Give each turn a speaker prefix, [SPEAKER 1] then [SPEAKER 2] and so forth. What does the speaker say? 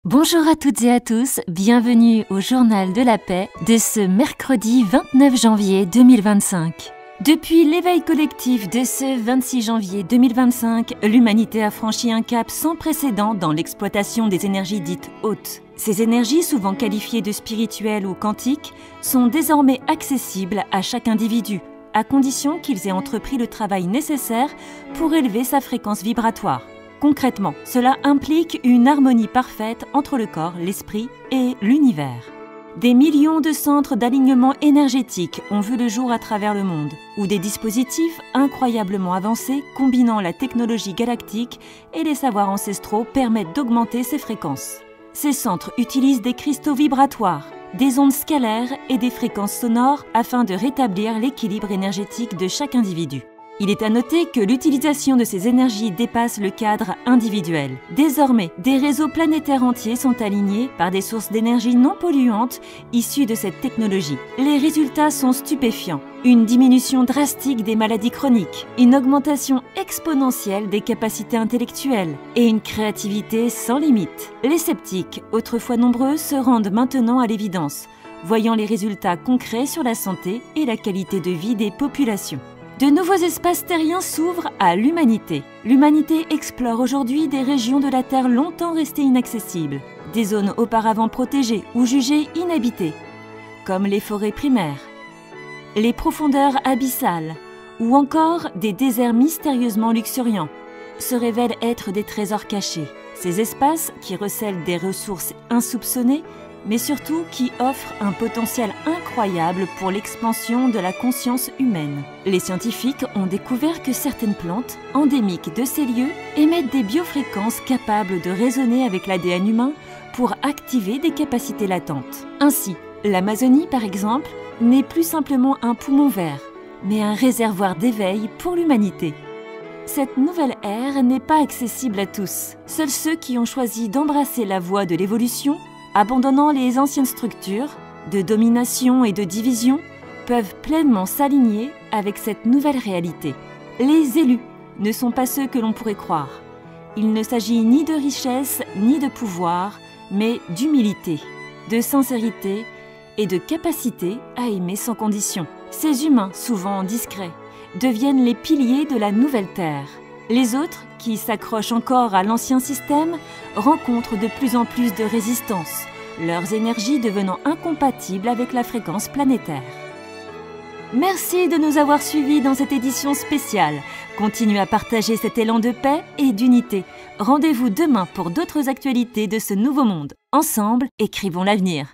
[SPEAKER 1] Bonjour à toutes et à tous, bienvenue au Journal de la paix de ce mercredi 29 janvier 2025. Depuis l'éveil collectif de ce 26 janvier 2025, l'humanité a franchi un cap sans précédent dans l'exploitation des énergies dites hautes. Ces énergies, souvent qualifiées de spirituelles ou quantiques, sont désormais accessibles à chaque individu, à condition qu'ils aient entrepris le travail nécessaire pour élever sa fréquence vibratoire. Concrètement, cela implique une harmonie parfaite entre le corps, l'esprit et l'univers. Des millions de centres d'alignement énergétique ont vu le jour à travers le monde, où des dispositifs incroyablement avancés combinant la technologie galactique et les savoirs ancestraux permettent d'augmenter ces fréquences. Ces centres utilisent des cristaux vibratoires, des ondes scalaires et des fréquences sonores afin de rétablir l'équilibre énergétique de chaque individu. Il est à noter que l'utilisation de ces énergies dépasse le cadre individuel. Désormais, des réseaux planétaires entiers sont alignés par des sources d'énergie non polluantes issues de cette technologie. Les résultats sont stupéfiants. Une diminution drastique des maladies chroniques, une augmentation exponentielle des capacités intellectuelles et une créativité sans limite. Les sceptiques, autrefois nombreux, se rendent maintenant à l'évidence, voyant les résultats concrets sur la santé et la qualité de vie des populations. De nouveaux espaces terriens s'ouvrent à l'humanité. L'humanité explore aujourd'hui des régions de la Terre longtemps restées inaccessibles, des zones auparavant protégées ou jugées inhabitées, comme les forêts primaires, les profondeurs abyssales ou encore des déserts mystérieusement luxuriants, se révèlent être des trésors cachés. Ces espaces qui recèlent des ressources insoupçonnées, mais surtout qui offrent un potentiel incroyable pour l'expansion de la conscience humaine. Les scientifiques ont découvert que certaines plantes, endémiques de ces lieux, émettent des biofréquences capables de résonner avec l'ADN humain pour activer des capacités latentes. Ainsi, l'Amazonie, par exemple, n'est plus simplement un poumon vert, mais un réservoir d'éveil pour l'humanité. Cette nouvelle ère n'est pas accessible à tous. Seuls ceux qui ont choisi d'embrasser la voie de l'évolution, abandonnant les anciennes structures de domination et de division, peuvent pleinement s'aligner avec cette nouvelle réalité. Les élus ne sont pas ceux que l'on pourrait croire. Il ne s'agit ni de richesse ni de pouvoir, mais d'humilité, de sincérité et de capacité à aimer sans condition. Ces humains, souvent discrets, deviennent les piliers de la nouvelle Terre. Les autres, qui s'accrochent encore à l'ancien système, rencontrent de plus en plus de résistance, leurs énergies devenant incompatibles avec la fréquence planétaire. Merci de nous avoir suivis dans cette édition spéciale. Continuez à partager cet élan de paix et d'unité. Rendez-vous demain pour d'autres actualités de ce nouveau monde. Ensemble, écrivons l'avenir.